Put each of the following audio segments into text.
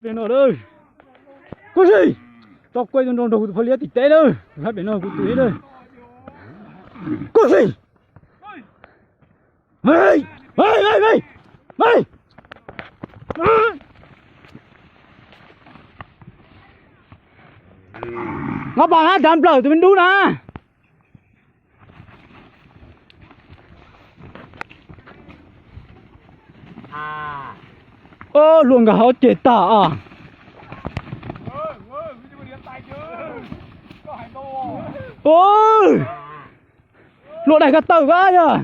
Bên nào đây? Có gì? Tao quay trong đầu phải liếc tít té đây. Phải bên nào cũng túi đây. Có gì? Mày! Mày! Mày! Mày! Mày! Ngọc bà á, đám lở tụi mình đu nè. Ô, luôn cả họ chết ta à. Ôi! Luôn này cả tàu quá nhờ.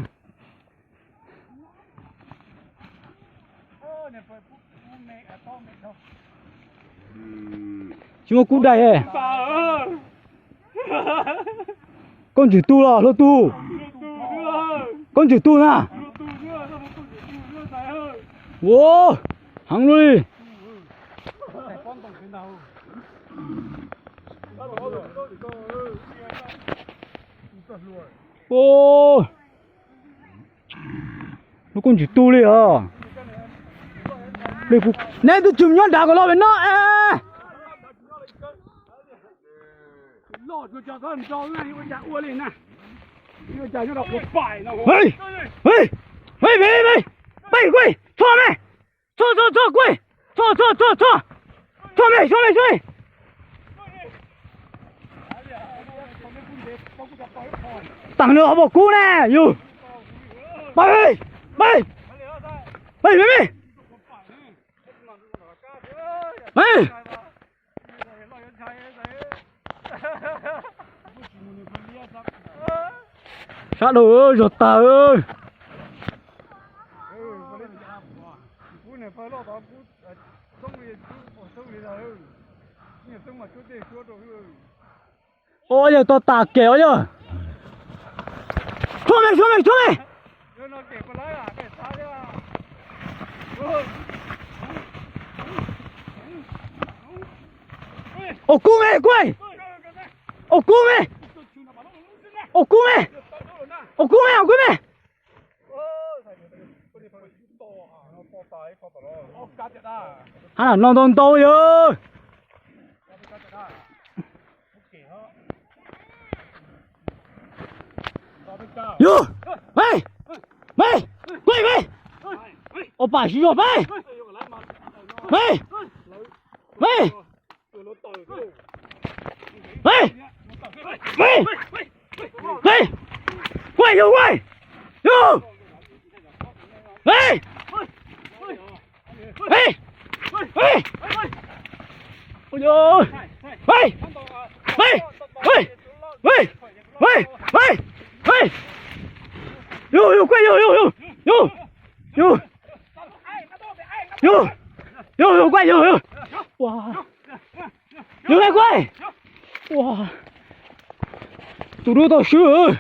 Chúng nó cũng đầy ấy. Con chữ tu là lô tu. Con chữ tu nè. Wow, hăng luôn đi. Ô, nó con chữ tu đi à. Đây phụ, nè tôi chùm nhón đá của nó bên nó. Lọt cho con cho ngay bây giờ ua lên nè. Bây giờ nó đọc một bài nào. Hey, hey, hey, hey, hey, hey, quay, cho mày, cho quay, cho mày. Tặng nữa một cú nè, dù. Bay. Bay. Sát đồ ơi, giọt tà ơi. Ôi giờ tao tà kéo nhá. Cho mày. Ô cú mày quay. Ô cú mày. Hắn là non ton tôi ơi. Yo, mày, quay. Ô bà xí rồi mày. Quay. Yo. Mày. Ôi giời. Mày. Yo, quay yo. Yo, quay yo. Wow. Yo quay. Wow. Tụi đứa tao sure.